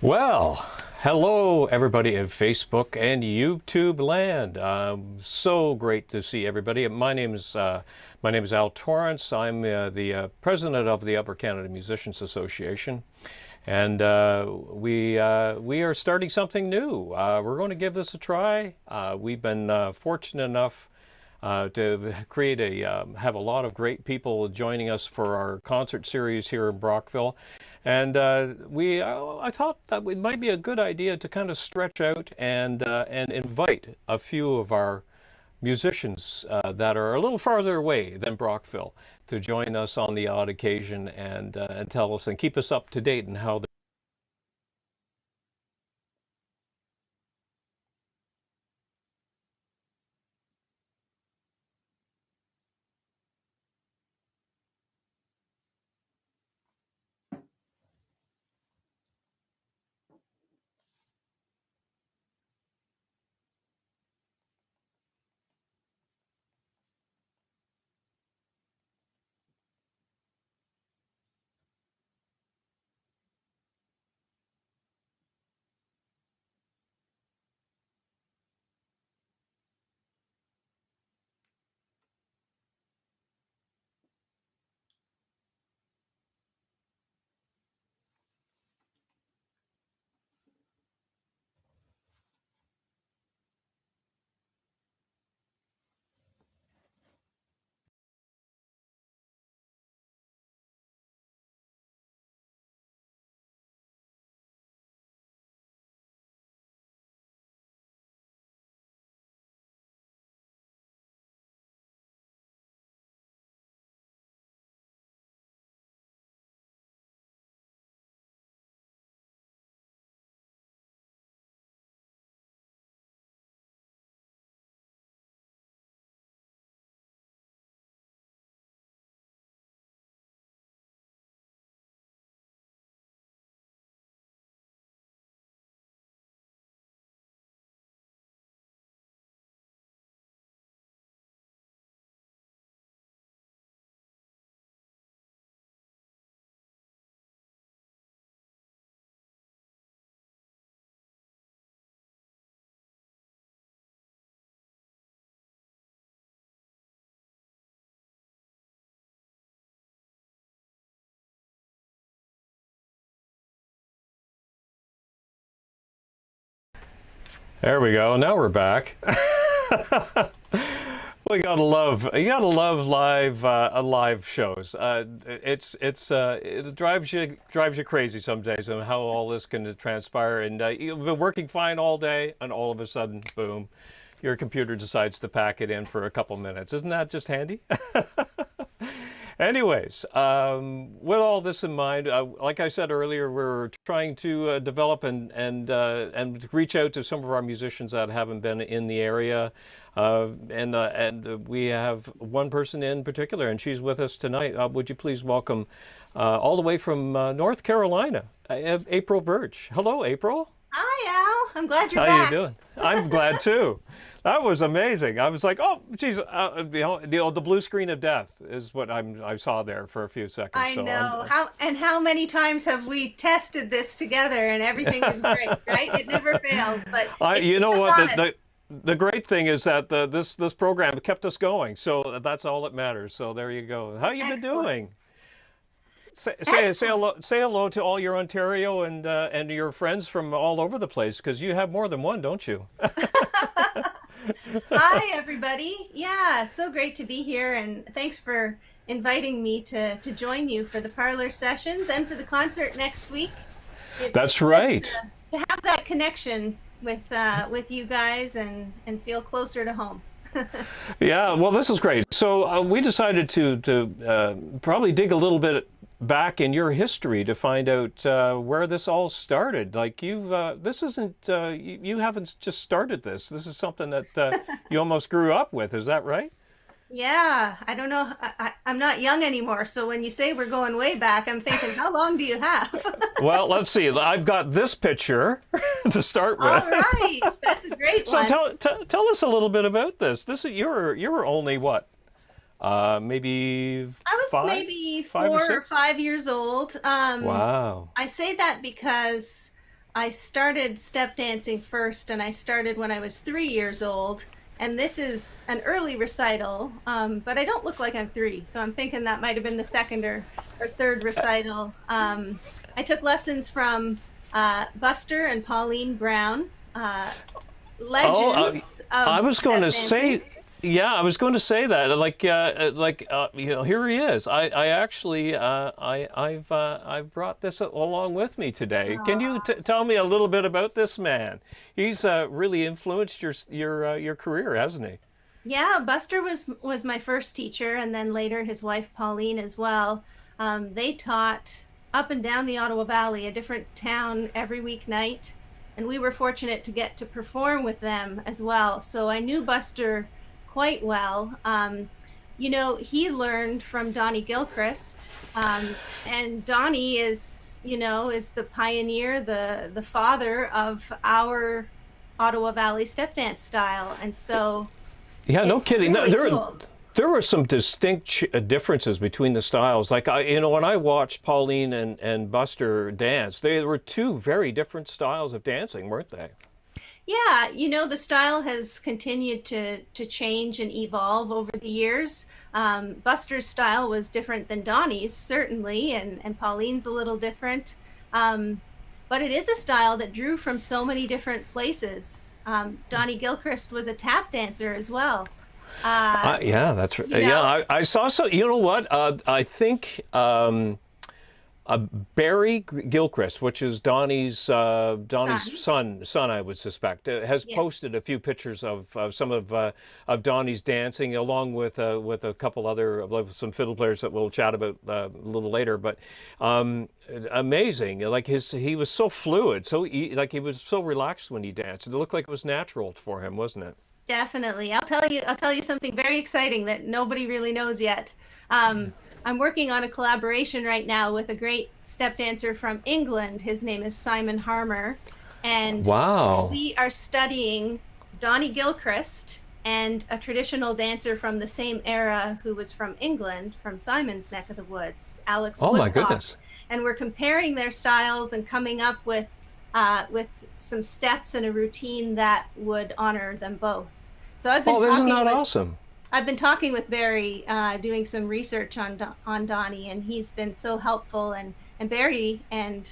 Well, hello everybody in Facebook and YouTube land. So great to see everybody. My name is Al Torrance. I'm the president of the Upper Canada Musicians Association, and we are starting something new. We're going to give this a try. We've been fortunate enough to create have a lot of great people joining us for our concert series here in Brockville. And I thought that it might be a good idea to kind of stretch out and invite a few of our musicians that are a little farther away than Brockville to join us on the odd occasion and tell us and keep us up to date on how There we go. Now we're back. Well, you gotta love live shows. It drives you crazy some days on how all this can transpire. And you've been working fine all day, and all of a sudden, boom, your computer decides to pack it in for a couple minutes. Isn't that just handy? Anyways, with all this in mind, like I said earlier, we're trying to develop and reach out to some of our musicians that haven't been in the area, and we have one person in particular, and she's with us tonight. Would you please welcome, all the way from North Carolina, April Verch. Hello, April. Hi, Al. I'm glad you're How you back. doing? I'm glad too. That was amazing. I was like, oh, geez, the blue screen of death is what I saw there for a few seconds. I So know. How many times have we tested this together and everything is great, right? It never fails, but it you know keeps us what? honest. The great thing is that this program kept us going. So that's all that matters. So there you go. How you been Excellent. doing? Excellent. Say hello to all your Ontario and your friends from all over the place, because you have more than one, don't you? Hi, everybody. Yeah, so great to be here, and thanks for inviting me to join you for the Parlor sessions and for the concert next week. It's That's good right. to have that connection with you guys and feel closer to home. Yeah, well, this is great. So we decided to probably dig a little bit back in your history to find out where this all started. Like this isn't, you haven't just started this. This is something that you almost grew up with. Is that right? Yeah, I don't know. I'm not young anymore, so when you say we're going way back, I'm thinking, how long do you have? Well, let's see. I've got this picture to start All with. right, that's a great So one. tell us a little bit about this. This is you were only what? Maybe I was five, maybe five or 4 or six? 5 years old. Wow. I say that because I started step dancing first, and I started when I was 3 years old. And this is an early recital, but I don't look like I'm three, so I'm thinking that might have been the second or third recital. I took lessons from Buster and Pauline Brown, Oh, legends I of was going step to dancing. say, yeah, I was going to say that. Here he is. I actually, I've brought this along with me today. Can you tell me a little bit about this man? He's really influenced your career, hasn't he? Yeah, Buster was my first teacher, and then later his wife Pauline as well. They taught up and down the Ottawa Valley, a different town every weeknight, and we were fortunate to get to perform with them as well. So I knew Buster quite well. He learned from Donnie Gilchrist, and Donnie is the pioneer, the father of our Ottawa Valley step dance style, and so. Yeah, no It's kidding. No, really cool. there were some distinct differences between the styles. Like when I watched Pauline and Buster dance, they were two very different styles of dancing, weren't they? Yeah, the style has continued to change and evolve over the years. Buster's style was different than Donnie's, certainly, and Pauline's a little different. But it is a style that drew from so many different places. Donnie Gilchrist was a tap dancer as well. Uh, Yeah, that's right. you Yeah, know, I saw so. You know what? I think Barry Gilchrist, which is Donnie's Son. son, I would suspect, has Yeah. posted a few pictures of some of Donnie's dancing, along with a couple other some fiddle players that we'll chat about a little later. But amazing, like he was so fluid, like he was so relaxed when he danced. It looked like it was natural for him, wasn't it? Definitely. I'll tell you something very exciting that nobody really knows yet. Um, I'm working on a collaboration right now with a great step dancer from England. His name is Simon Harmer, and Wow. we are studying Donnie Gilchrist and a traditional dancer from the same era who was from England, from Simon's neck of the woods, Alex Oh my Woodcock. goodness. And we're comparing their styles and coming up with some steps and a routine that would honor them both. So Oh, isn't that awesome? I've been talking with Barry, doing some research on Donnie, and he's been so helpful. And Barry and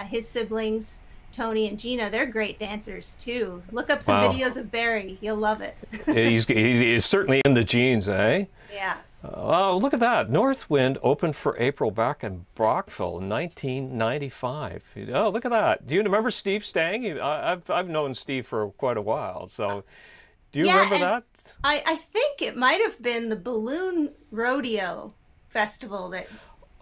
his siblings, Tony and Gina, they're great dancers too. Look up some Wow. videos of Barry; you'll love it. He's certainly in the genes, eh? Yeah. Oh, look at that. Northwind opened for April back in Brockville in 1995. Oh, look at that. Do you remember Steve Stang? I've known Steve for quite a while. So, do you Yeah, remember and that? I think it might have been the Balloon Rodeo Festival that.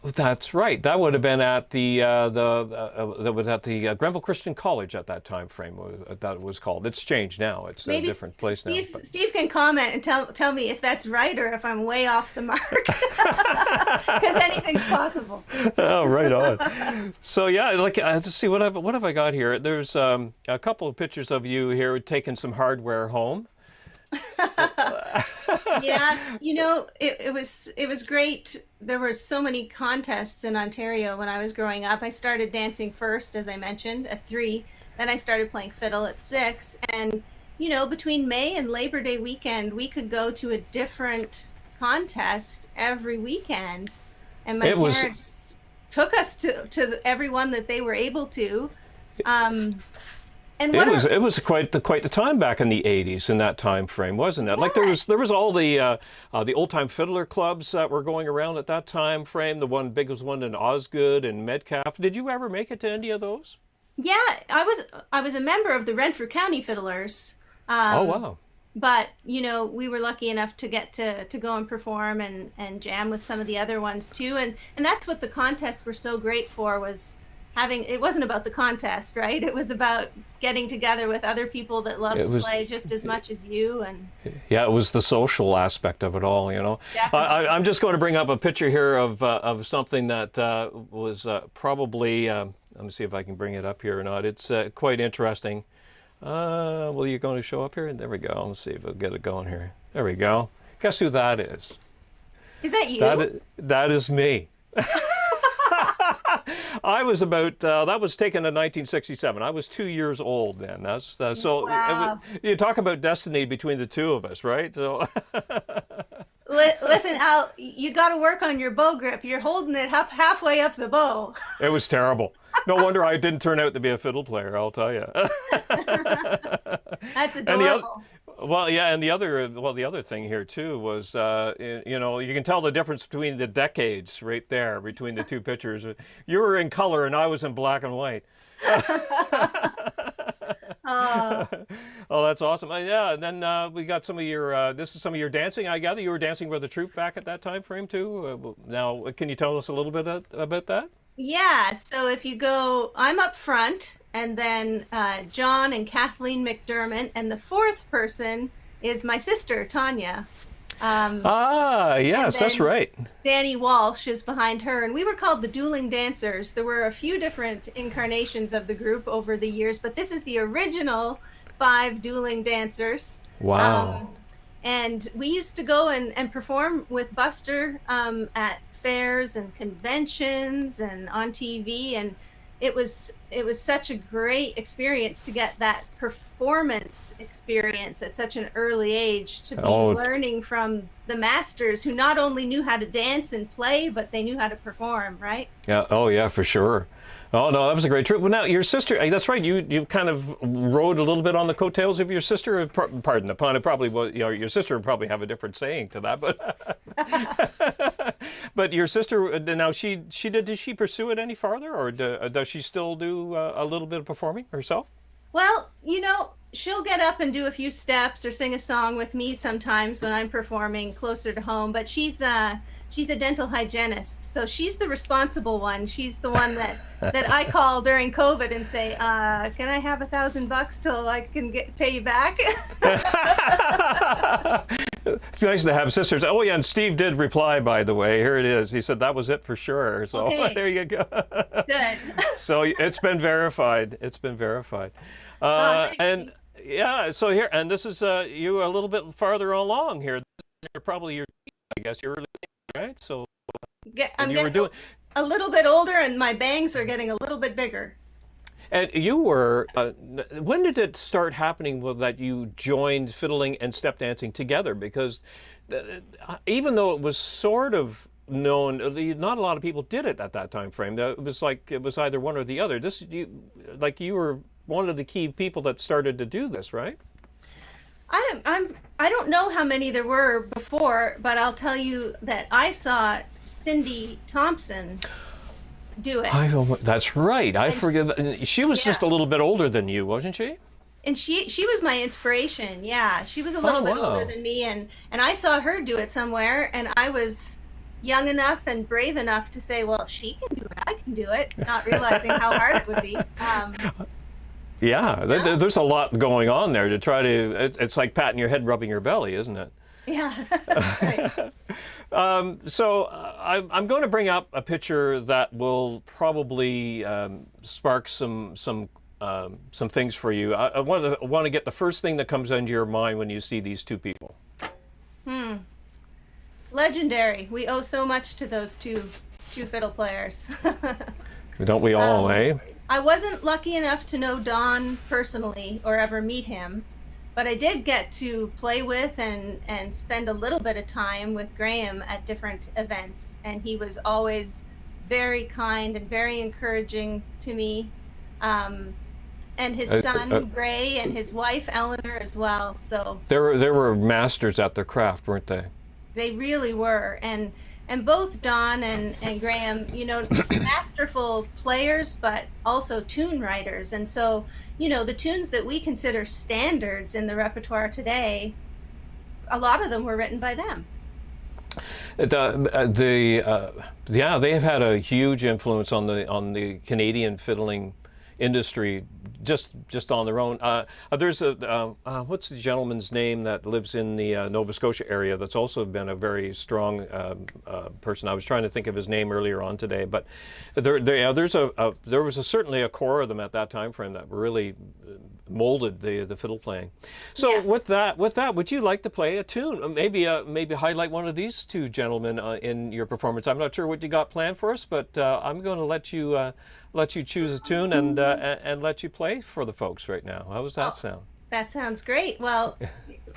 That's right. That would have been at that was at the Grenville Christian College at that time frame. That was called. It's changed now. It's a Maybe different place now. Steve can comment and tell me if that's right or if I'm way off the mark, because anything's possible. Oh, right on. So yeah, like let's see what have I got here. There's a couple of pictures of you here taking some hardware home. Yeah, it was great. There were so many contests in Ontario when I was growing up. I started dancing first, as I mentioned, at 3. Then I started playing fiddle at 6. And between May and Labor Day weekend, we could go to a different contest every weekend. And my It was parents took us to every one that they were able to. Um, and it what was a it was quite the time back in the 80s in that time frame, wasn't it? Like yeah. there was all the old time fiddler clubs that were going around at that time frame. The biggest one in Osgood and Metcalfe. Did you ever make it to any of those? Yeah, I was a member of the Renfrew County Fiddlers. Oh Um, wow. but we were lucky enough to get to go and perform and jam with some of the other ones too, and that's what the contests were so great for, was having, it wasn't about the contest, right? It was about getting together with other people that love It to was. play just as much as you. And Yeah, it was the social aspect of it all, you know. definitely. I'm just going to bring up a picture here of something that was probably, let me see if I can bring it up here or not. It's quite interesting. Well, you're going to show up here? There we go. Let's see if we'll get it going here. There we go. Guess who that is? Is that you? That is me. I was about, that was taken in 1967. I was 2 years old then. That's so Wow. you talk about destiny between the two of us, right? So Listen, Al, you got to work on your bow grip. You're holding it halfway up the bow. it was terrible. No wonder I didn't turn out to be a fiddle player, I'll tell you. That's And the other, adorable. well, yeah, and the other thing here too was, you know, you can tell the difference between the decades right there between the two pictures. You were in color and I was in black and white. Oh, Oh, that's awesome. Yeah, and then we got some of your, this is some of your dancing. I gather you were dancing with a troupe back at that time frame too. Now, can you tell us a little bit about that? yeah. So if you go, I'm up front, and then John and Kathleen McDermott, and the fourth person is my sister, Tanya. Ah, And yes, that's then right. Danny Walsh is behind her, and we were called the Dueling Dancers. There were a few different incarnations of the group over the years, but this is the original five Dueling Dancers. Wow. Um, and we used to go and perform with Buster at fairs and conventions and on TV, and it was such a great experience to get that performance experience at such an early age, to be Oh, learning from the masters who not only knew how to dance and play, but they knew how to perform, right? yeah. Oh, yeah, for sure. Oh no, that was a great trip. Well, now your sister, that's right. You kind of rode a little bit on the coattails of your sister. Pardon the pun. It probably was. You know, your sister would probably have a different saying to that, but but your sister now she did she pursue it any farther, or does she still do a little bit of performing herself? Well, she'll get up and do a few steps or sing a song with me sometimes when I'm performing closer to home, but she's a dental hygienist, so she's the responsible one. She's the one that I call during COVID and say, "Can I have $1,000 till I can pay you back?" It's nice to have sisters. Oh yeah, and Steve did reply, by the way. Here it is. He said that was it for sure. So Okay, there you go. good. So it's been verified. It's been verified. Thank you. And yeah, so here, and this is you a little bit farther along here. You're probably your, I guess, your early teens, right? So, and I'm you were getting doing, a little bit older, and my bangs are getting a little bit bigger. and you were, when did it start happening that you joined fiddling and step dancing together? Because even though it was sort of known, not a lot of people did it at that time frame. It was like it was either one or the other. Like you were one of the key people that started to do this, right? I don't know how many there were before, but I'll tell you that I saw Cindy Thompson do it. That's right. I And forget. She was yeah, just a little bit older than you, wasn't she? and she was my inspiration. Yeah, she was a Oh, little bit older wow. than me, and I saw her do it somewhere, and I was young enough and brave enough to say, well, if she can do it, I can do it, not realizing how hard it would be. Yeah, Yeah, there's a lot going on there to try to. It's like patting your head, rubbing your belly, isn't it? yeah, that's right. So I'm going to bring up a picture that will probably spark some things for you. I want to get the first thing that comes into your mind when you see these two people. Hmm. Legendary. We owe so much to those two fiddle players. Don't we all, Um, eh? I wasn't lucky enough to know Don personally or ever meet him, but I did get to play with and spend a little bit of time with Graham at different events, and he was always very kind and very encouraging to me. Um, and his Uh, uh, son Gray and his wife Eleanor as well. So there were masters at their craft, weren't they? they really were, and both Don and Graham, masterful players, but also tune writers. And so, the tunes that we consider standards in the repertoire today, a lot of them were written by them. Yeah, they have had a huge influence on the Canadian fiddling industry just on their own. There's what's the gentleman's name that lives in the Nova Scotia area that's also been a very strong person. I was trying to think of his name earlier on today, but there was certainly a core of them at that time frame that really molded the fiddle playing. So Yeah. with that, would you like to play a tune? Maybe highlight one of these two gentlemen in your performance. I'm not sure what you got planned for us, but I'm going to let you choose a tune and let you play for the folks right now. How does that Oh, sound? that sounds great. Well,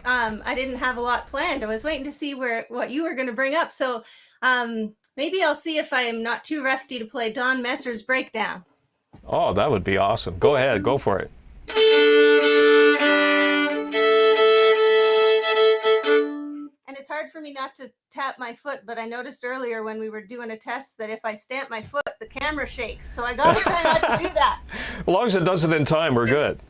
I didn't have a lot planned. I was waiting to see what you were going to bring up. So maybe I'll see if I am not too rusty to play Don Messer's Breakdown. Oh, that would be awesome. Go ahead, go for it. And it's hard for me not to tap my foot, but I noticed earlier when we were doing a test that if I stamp my foot, the camera shakes. So I got to try not to do that. As long as it does it in time, we're good.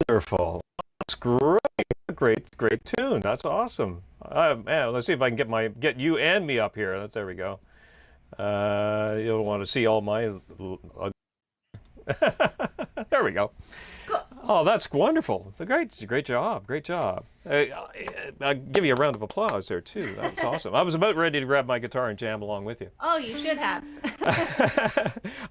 Wonderful. That's great. Great tune. That's awesome. Man, let's see if I can get you and me up here. There we go. You'll want to see all my. There we go. Oh, that's wonderful. Great job. Great job. I'll give you a round of applause there too. That was awesome. I was about ready to grab my guitar and jam along with you. Oh, you should have.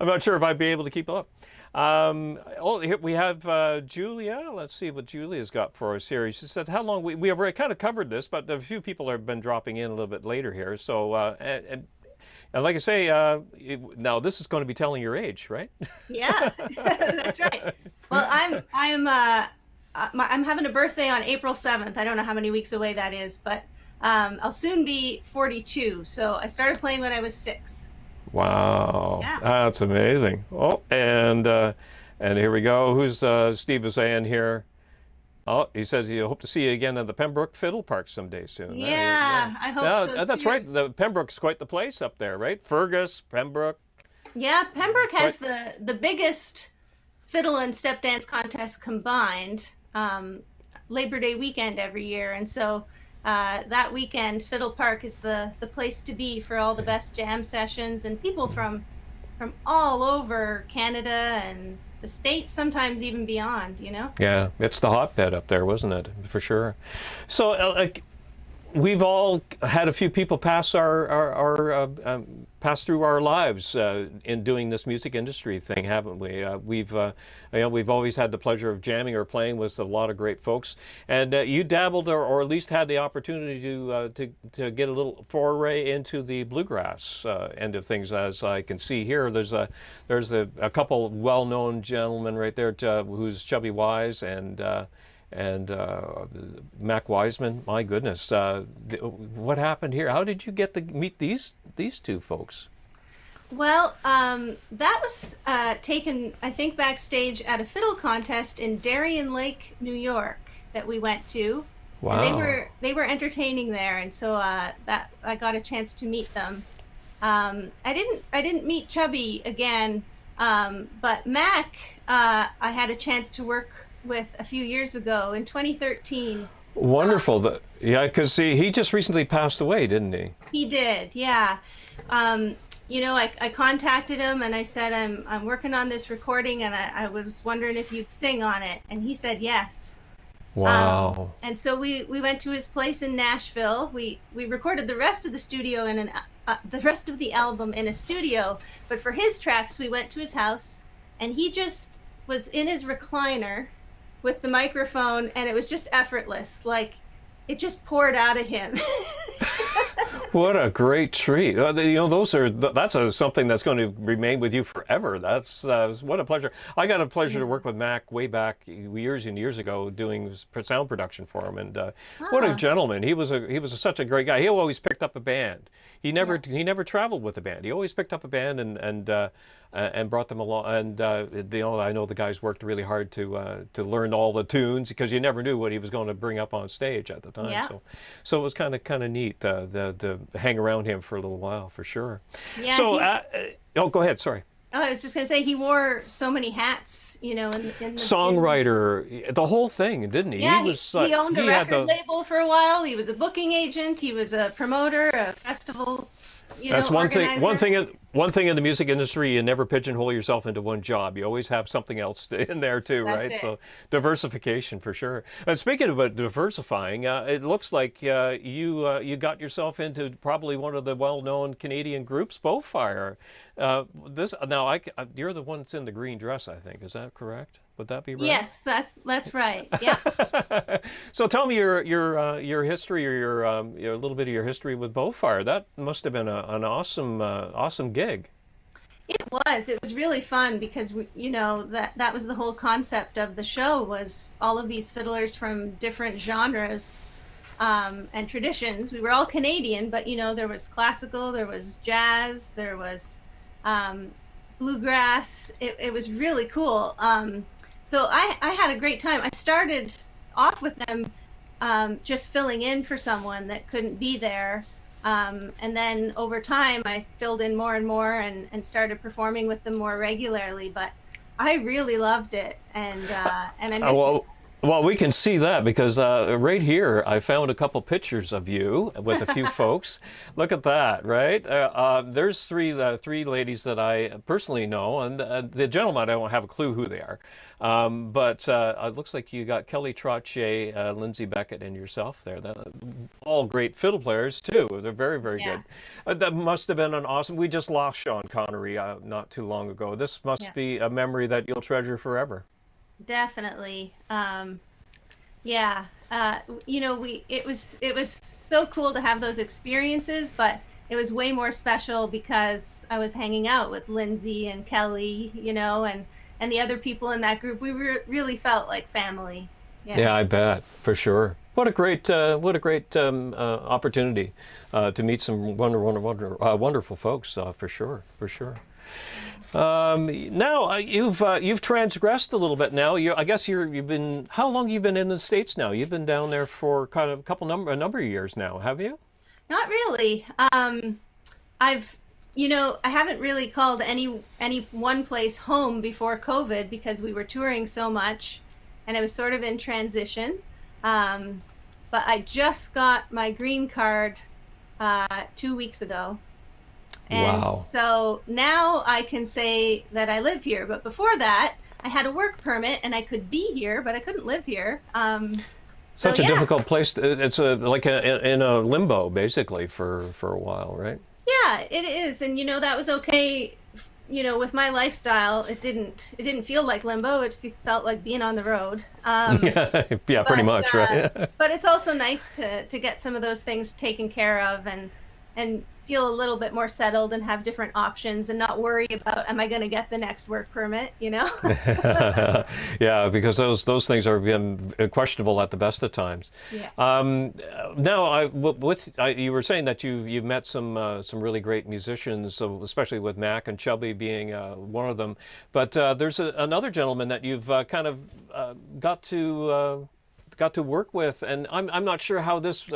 I'm not sure if I'd be able to keep up. Here we have Julia. Let's see what Julia's got for us here. She said, how long we have already kind of covered this, but a few people have been dropping in a little bit later here. So, and like I say, now this is going to be telling your age, right? Yeah, that's right. Well, I'm having a birthday on April 7th. I don't know how many weeks away that is, but I'll soon be 42. So I started playing when I was 6. Wow, Yeah. that's amazing. Oh, and here we go. Who's Steve is saying here? Oh, he says he hope to see you again at the Pembroke Fiddle Park someday soon. Yeah, I hope so That's too. right. The Pembroke's quite the place up there, right? Fergus, Pembroke. Yeah, Pembroke has the biggest fiddle and step dance contest combined Labor Day weekend every year, and so that weekend Fiddle Park is the place to be for all the best jam sessions and people from all over Canada and the States, sometimes even beyond, you know? Yeah, it's the hotbed up there, wasn't it? For sure. So, we've all had a few people pass pass through our lives in doing this music industry thing, haven't we? We've always had the pleasure of jamming or playing with a lot of great folks, and you dabbled or at least had the opportunity to get a little foray into the bluegrass end of things. As I can see here, there's a couple well-known gentlemen right there, who's Chubby Wise and Mac Wiseman. My goodness, what happened here? How did you get to meet these two folks? Well, that was taken, I think, backstage at a fiddle contest in Darien Lake, New York, that we went to. Wow. And they were entertaining there, and so that I got a chance to meet them. I didn't meet Chubby again But Mac, I had a chance to work with a few years ago in 2013. Wonderful. Yeah, because he just recently passed away, didn't he? He did, yeah. Um, I contacted him and I said, I'm working on this recording and I was wondering if you'd sing on it. And he said yes. Wow. And so we went to his place in Nashville. We recorded the rest of the studio in the rest of the album in a studio. But for his tracks, we went to his house and he just was in his recliner with the microphone and it was just effortless. Like it just poured out of him. What a great treat. That's something that's going to remain with you forever. That's what a pleasure. I got a pleasure to work with Mac way back years and years ago doing sound production for him, and what a gentleman. He was such a great guy. He always picked up a band. He never traveled with a band. He always picked up a band and brought them along. And I know the guys worked really hard to learn all the tunes because you never knew what he was going to bring up on stage at the time. Yeah. So it was kind of neat to hang around him for a little while, for sure. Yeah. So go ahead. Sorry. Oh, I was just going to say he wore so many hats, in the Songwriter, the whole thing, didn't he? Yeah, he owned a record label for a while. He was a booking agent. He was a promoter, a festival, That's one organizer. thing. One thing in the music industry, you never pigeonhole yourself into one job. You always have something else in there too, That's right? it. So diversification for sure. And speaking about diversifying, it looks like you got yourself into probably one of the well-known Canadian groups, Bowfire. You're the one that's in the green dress, I think. Is that correct? Would that be right? Yes, that's right. Yeah. So tell me your history, or your little bit of your history with Bowfire. That must have been an awesome gig. It was really fun because that was the whole concept of the show, was all of these fiddlers from different genres and traditions. We were all Canadian, but there was classical, there was jazz, there was bluegrass. It was really cool. So I had a great time. I started off with them just filling in for someone that couldn't be there. And then over time, I filled in more and more and started performing with them more regularly. But I really loved it, and I miss it. Well, we can see that because right here I found a couple pictures of you with a few folks. Look at that, right? There's three ladies that I personally know, and the gentleman, I don't have a clue who they are. But it looks like you got Kelly Trottier, Lindsay Beckett, and yourself there. All great fiddle players too. They're very, very good. That must have been an awesome. We just lost Sean Connery not too long ago. This must be a memory that you'll treasure forever. Definitely. It was so cool to have those experiences, but it was way more special because I was hanging out with Lindsay and Kelly, and the other people in that group. We really felt like family. Yeah, I bet, for sure. What a great opportunity to meet some wonderful folks, for sure. Now you've transgressed a little bit. Now I guess you've been. How long you've been in the States now? You've been down there for a number of years now, have you? Not really. I haven't really called any one place home before COVID because we were touring so much, and I was sort of in transition. But I just got my green card 2 weeks ago. And so now I can say that I live here. But before that, I had a work permit and I could be here, but I couldn't live here. Such a difficult place. It's like in a limbo, basically, for a while, right? Yeah, it is. And, that was okay. With my lifestyle, it didn't feel like limbo. It felt like being on the road. Yeah, pretty much, right? But it's also nice to get some of those things taken care of and feel a little bit more settled and have different options and not worry about, am I going to get the next work permit, Yeah, because those things are questionable at the best of times. Yeah. Now, you were saying that you've met some really great musicians, so especially with Mac and Chubby being one of them. But there's another gentleman that you've kind of got to got to work with, and I'm not sure how this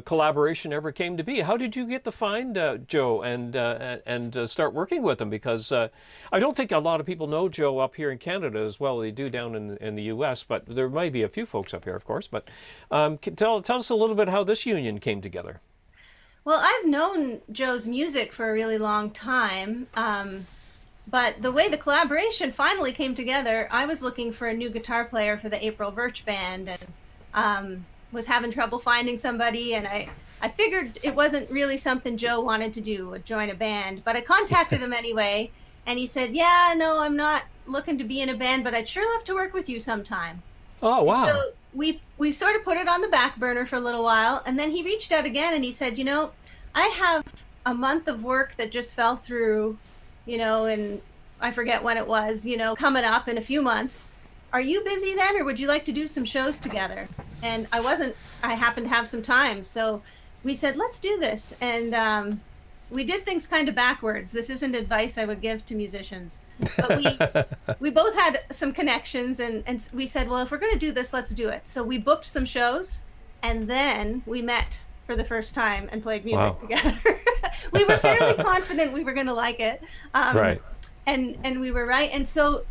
collaboration ever came to be. How did you get to find Joe and start working with him? Because I don't think a lot of people know Joe up here in Canada as well. They do down in the U.S., but there might be a few folks up here, of course. But tell us a little bit how this union came together. Well, I've known Joe's music for a really long time. But the way the collaboration finally came together, I was looking for a new guitar player for the April Verch band, and was having trouble finding somebody. And I figured it wasn't really something Joe wanted to do, join a band. But I contacted him anyway, and he said, "Yeah, no, I'm not looking to be in a band, but I'd sure love to work with you sometime." Oh, wow. So we sort of put it on the back burner for a little while, and then he reached out again and he said, I have a month of work that just fell through, and I forget when it was, coming up in a few months. Are you busy then, or would you like to do some shows together? And I happened to have some time. So we said, let's do this. And we did things kind of backwards. This isn't advice I would give to musicians. But we both had some connections, and we said, well, if we're going to do this, let's do it. So we booked some shows, and then we met for the first time and played music together. We were fairly confident we were going to like it. Right. And we were right. And so,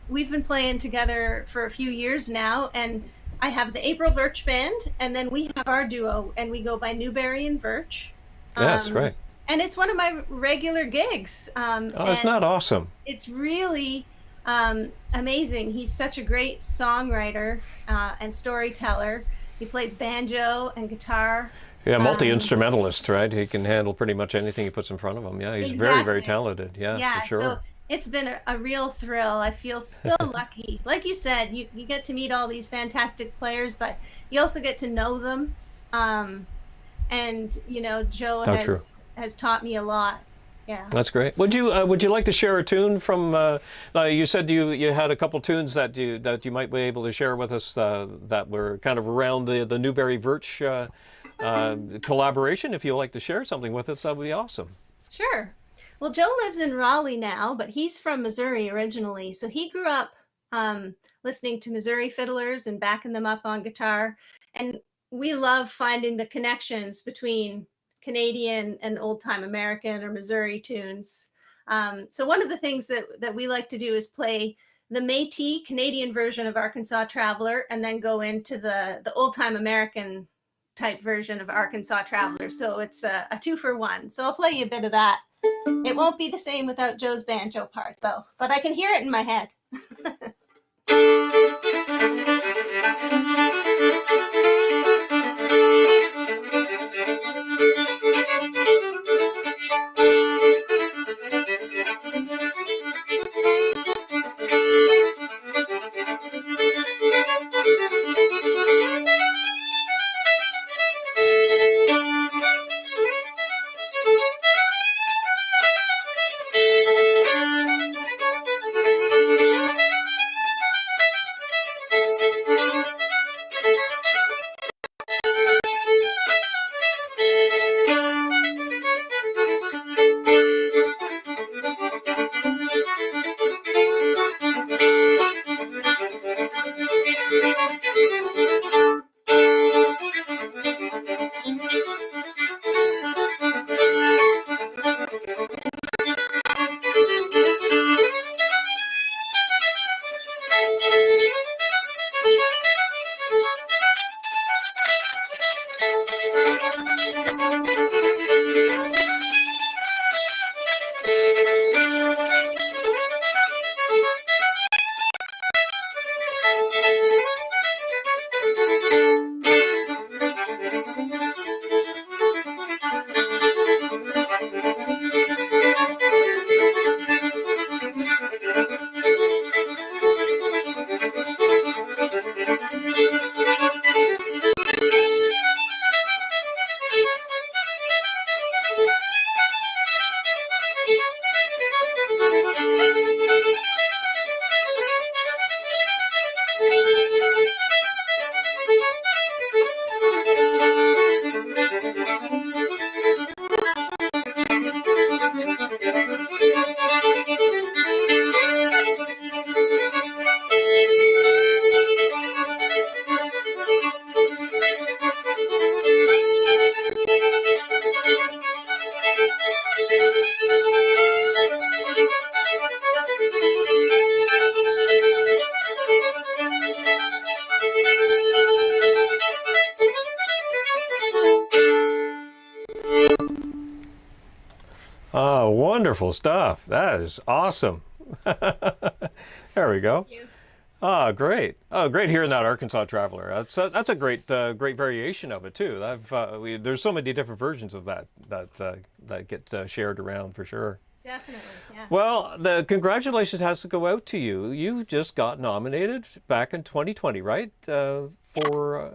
we've been playing together for a few years now, and I have the April Verch band, and then we have our duo, and we go by Newberry and Verch. Yes, right. And it's one of my regular gigs. It's not awesome. It's really amazing. He's such a great songwriter and storyteller. He plays banjo and guitar. Yeah, multi-instrumentalist, right? He can handle pretty much anything he puts in front of him. Yeah, he's very, very talented. Yeah, for sure. So it's been a real thrill. I feel so lucky. Like you said, you get to meet all these fantastic players, but you also get to know them. And Joe has taught me a lot. Yeah, that's great. Would you like to share a tune from? You said you had a couple tunes that you might be able to share with us that were kind of around the Newberry Verch collaboration. If you'd like to share something with us, that would be awesome. Sure. Well, Joe lives in Raleigh now, but he's from Missouri originally. So he grew up listening to Missouri fiddlers and backing them up on guitar. And we love finding the connections between Canadian and old-time American or Missouri tunes. So one of the things that we like to do is play the Métis Canadian version of Arkansas Traveler, and then go into the old-time American type version of Arkansas Traveler. So it's a 2-for-1. So I'll play you a bit of that. It won't be the same without Joe's banjo part, though, but I can hear it in my head. Oh, wonderful stuff. That is awesome. There we go. Thank you. Ah, great. Oh, great hearing that Arkansas Traveler. That's a great great variation of it too. There's so many different versions of that get shared around for sure. Definitely, yeah. Well, the congratulations has to go out to you. You just got nominated back in 2020, right? For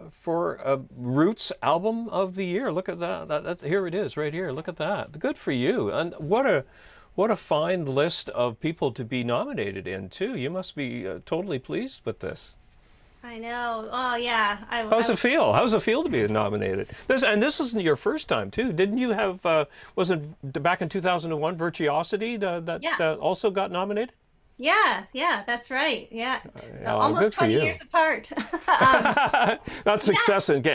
Roots Album of the Year. Look at that. Here it is, right here. Look at that. Good for you. And what a fine list of people to be nominated in too. You must be totally pleased with this. I know. Oh, yeah. How's it feel? How's it feel to be nominated? This isn't your first time too. Didn't you have? Wasn't back in 2001 Virtuosity that also got nominated? Yeah, that's right. Yeah, Oh, almost good for 20 you. years apart. That's success in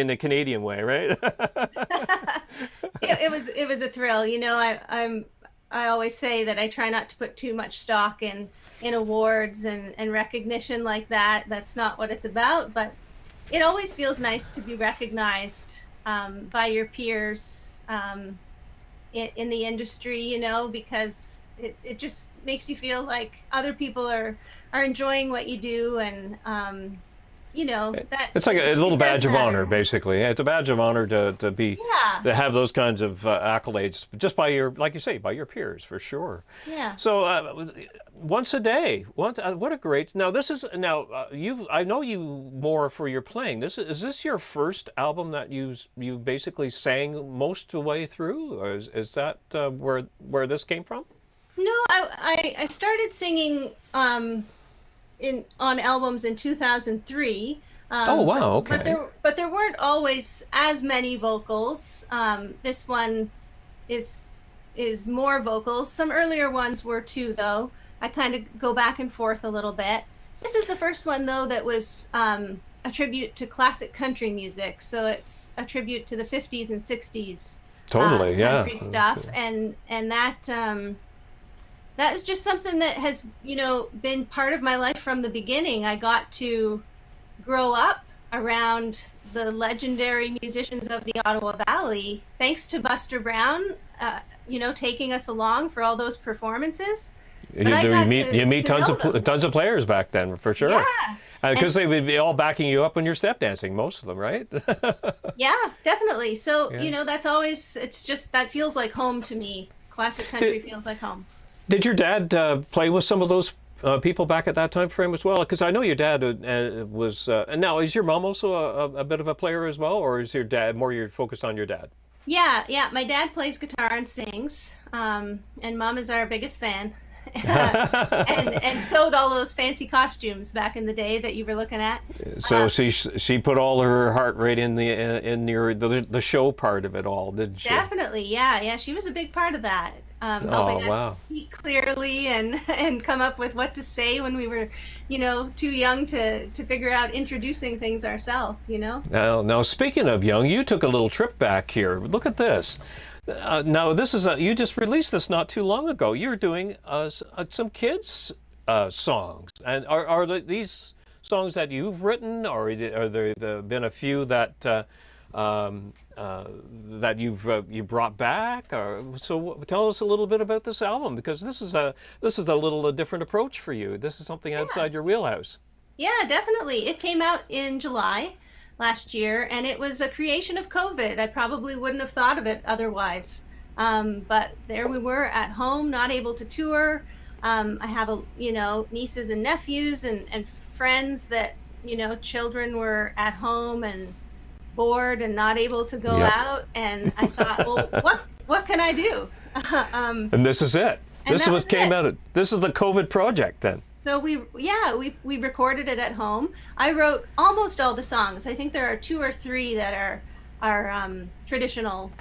a Canadian way, right? It was a thrill. You know, I always say that I try not to put too much stock in awards and recognition like that. That's not what it's about, but it always feels nice to be recognized by your peers in the industry, you know, because it just makes you feel like other people are enjoying what you do, and you know, that It's like a little it does badge of matter. honor, basically. It's a badge of honor to Yeah. to have those kinds of accolades just by your, like you say, by your peers for sure. Yeah. So once a day, what a great. Now this is I know you more for your playing. Is this your first album that you basically sang most of the way through, or is that where this came from? No, I started singing on albums in 2003. Oh wow, okay. But there weren't always as many vocals. This one is more vocals. Some earlier ones were too, though. I kind of go back and forth a little bit. This is the first one though that was a tribute to classic country music. So it's a tribute to the 50s and 60s Totally, yeah. country stuff, and that is just something that has, you know, been part of my life from the beginning. I got to grow up around the legendary musicians of the Ottawa Valley, thanks to Buster Brown, you know, taking us along for all those performances. But I got You meet to know them. tons of players back then, for sure. Yeah. Because they would be all backing you up when you're step dancing, most of them, right? Yeah, definitely. So, Yeah. you know, it's just, that feels like home to me. Classic country feels like home. Did your dad play with some of those people back at that time frame as well? Because I know your dad was. And now, is your mom also a bit of a player as well, or is your dad more you're focused on your dad? Yeah. My dad plays guitar and sings, and Mom is our biggest fan. and sewed all those fancy costumes back in the day that you were looking at. So she put all her heart right in the show part of it all, didn't she? Definitely, yeah. She was a big part of that. Helping us speak clearly and come up with what to say when we were, you know, too young to figure out introducing things ourselves, you know. Now speaking of young, you took a little trip back here. Look at this. Now this is you just released this not too long ago. You're doing some kids songs, and are these songs that you've written, or are there been a few that that you brought back? Or so tell us a little bit about this album, because this is a little different approach for you. This is something outside your wheelhouse. Yeah, definitely. It came out in July last year, and it was a creation of COVID. I probably wouldn't have thought of it otherwise. But there we were at home, not able to tour. I have nieces and nephews and friends that, you know, children were at home and bored and not able to go out. And I thought, well, what can I do? And this is it. This is what came out of this is the COVID project then. So we recorded it at home. I wrote almost all the songs. I think there are 2 or 3 that are traditional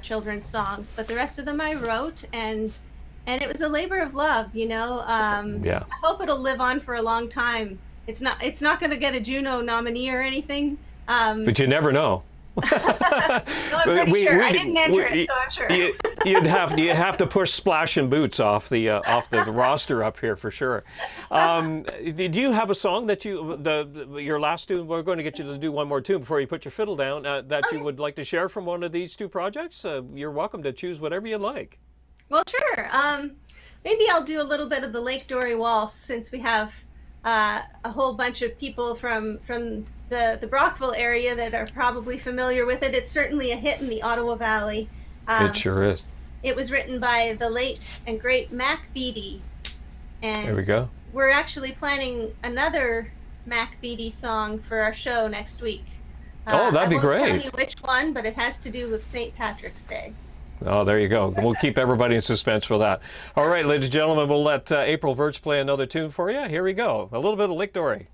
children's songs, but the rest of them I wrote, and it was a labor of love, you know. I hope it'll live on for a long time. It's not going to get a Juno nominee or anything. But you never know. No, I'm pretty sure. I didn't enter it, so I'm sure. You'd have to push Splash and Boots off the roster up here for sure. Did you have a song that your last tune? We're going to get you to do one more tune before you put your fiddle down. That you would like to share from one of these 2 projects? You're welcome to choose whatever you like. Well, sure. Maybe I'll do a little bit of the Lake Dory Waltz since we have a whole bunch of people from the Brockville area that are probably familiar with it. It's certainly a hit in the Ottawa Valley. It Um, sure is. it was written by the late and great Mac Beatty, There we and go. we're actually planning another Mac Beatty song for our show next week. Oh, I that'd be won't tell great. you which one, but it has to do with St. Patrick's Day. Oh, there you go. We'll keep everybody in suspense for that. All right, ladies and gentlemen, we'll let April Verch play another tune for you. Here we go. A little bit of Lake Dory.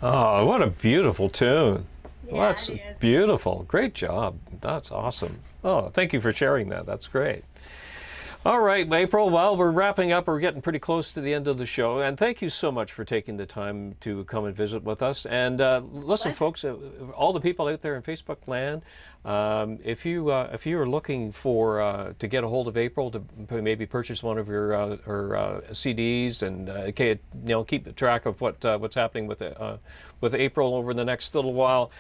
Oh, what a beautiful tune. Well, Yeah, that's it is. beautiful. Great job. That's awesome. Oh, thank you for sharing that. That's great. All right, April. Well, we're wrapping up. We're getting pretty close to the end of the show. And thank you so much for taking the time to come and visit with us. And listen, Pleasure. folks, all the people out there in Facebook land, if you are looking for to get a hold of April to maybe purchase one of her CDs and keep track of what's happening with April over the next little while,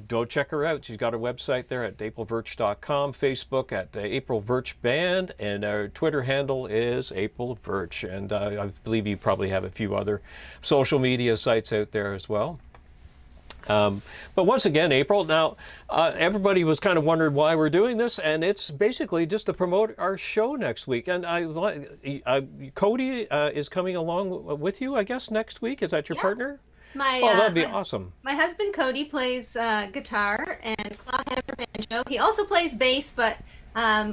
go check her out. She's got her website there at aprilverch.com, Facebook at April Verch Band, and our Twitter handle is April Verch. And I believe you probably have a few other social media sites out there as well. But once again, April, now everybody was kind of wondering why we're doing this, and it's basically just to promote our show next week. And Cody is coming along with you, I guess, next week. Is that your Yeah. partner? My Oh, that'd be my, awesome. my husband Cody plays guitar and clawhammer banjo. He also plays bass, but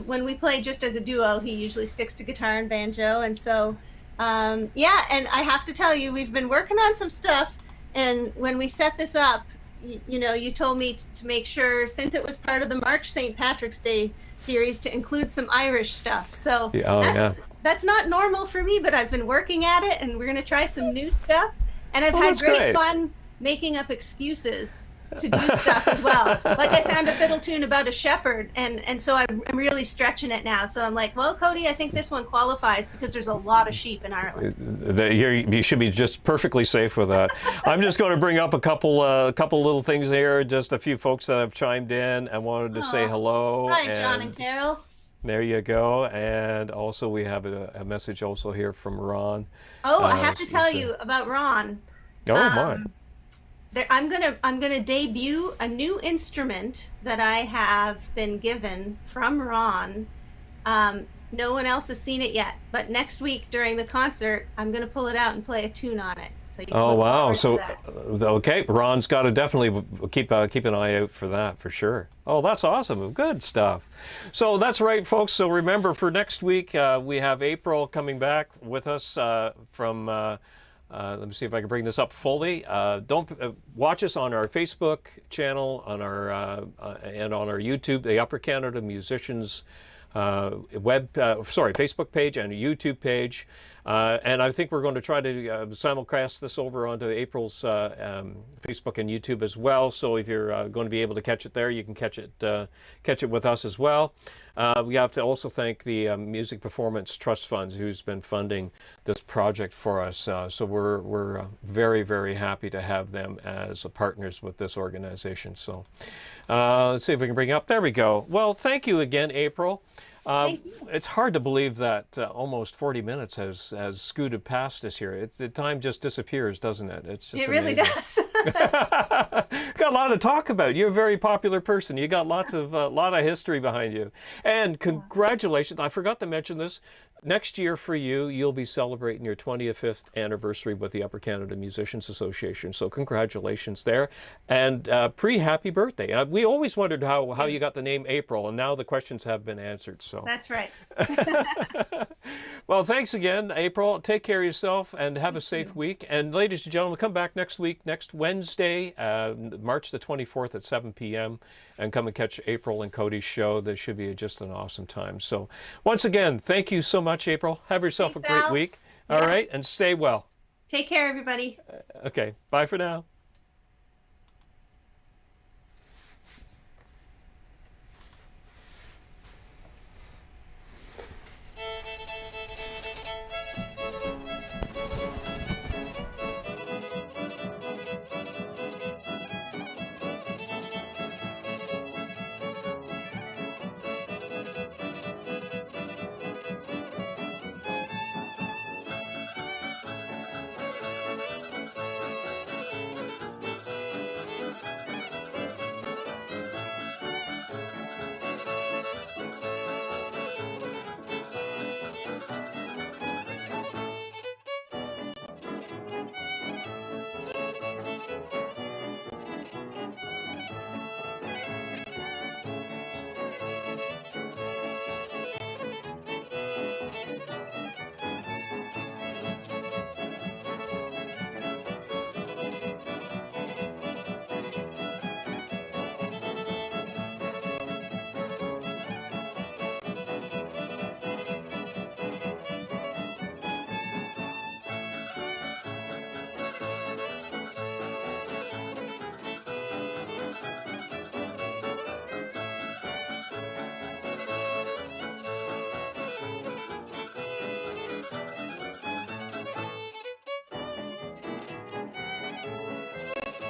when we play just as a duo, he usually sticks to guitar and banjo. And so, yeah, and I have to tell you, we've been working on some stuff. And when we set this up, you told me to make sure, since it was part of the March St. Patrick's Day series, to include some Irish stuff. So Yeah, oh, that's not normal for me, but I've been working at it, and we're going to try some new stuff. And I've Oh, had that's great great. fun making up excuses to do stuff as well. Like I found a fiddle tune about a shepherd, and so I'm really stretching it now. So I'm like, well, Cody, I think this one qualifies because there's a lot of sheep in Ireland. You should be just perfectly safe with that. I'm just going to bring up a couple little things here. Just a few folks that have chimed in and wanted to say Aw. hello. Hi, John and Carol. There you go. And also we have a message also here from Ron. Oh, I have to it's, tell uh, you about Ron. Oh my. I'm gonna debut a new instrument that I have been given from Ron. No one else has seen it yet, but next week during the concert, I'm going to pull it out and play a tune on it. So you can Oh look wow! forward to So that. okay, Ron's got to definitely keep an eye out for that for sure. Oh, that's awesome! Good stuff. So that's right, folks. So remember, for next week we have April coming back with us from. Let me see if I can bring this up fully. Don't watch us on our Facebook channel, on our and on our YouTube, the Upper Canada Musicians Facebook page and a YouTube page. And I think we're going to try to simulcast this over onto April's Facebook and YouTube as well. So if you're going to be able to catch it there, you can catch it with us as well. We have to also thank the Music Performance Trust Funds, who's been funding this project for us. So we're very, very happy to have them as partners with this organization. So let's see if we can bring it up. There we go. Well, thank you again, April. It's hard to believe that almost 40 minutes has scooted past us here. The time just disappears, doesn't it? It's just It really amazing. does. Got a lot to talk about. You're a very popular person. You got lot of history behind you. And congratulations. I forgot to mention this. Next year for you, you'll be celebrating your 25th anniversary with the Upper Canada Musicians Association. So congratulations there. And pre-happy birthday. We always wondered how you got the name April, and now the questions have been answered. So That's right. well, thanks again, April. Take care of yourself and have a safe week. And ladies and gentlemen, come back next week, next Wednesday, March the 24th at 7 p.m. and come and catch April and Cody's show. This should be just an awesome time. So once again, thank you so much, April. Have yourself Thanks, a great Al. week. All right, and stay well. Take care, everybody. Okay, bye for now.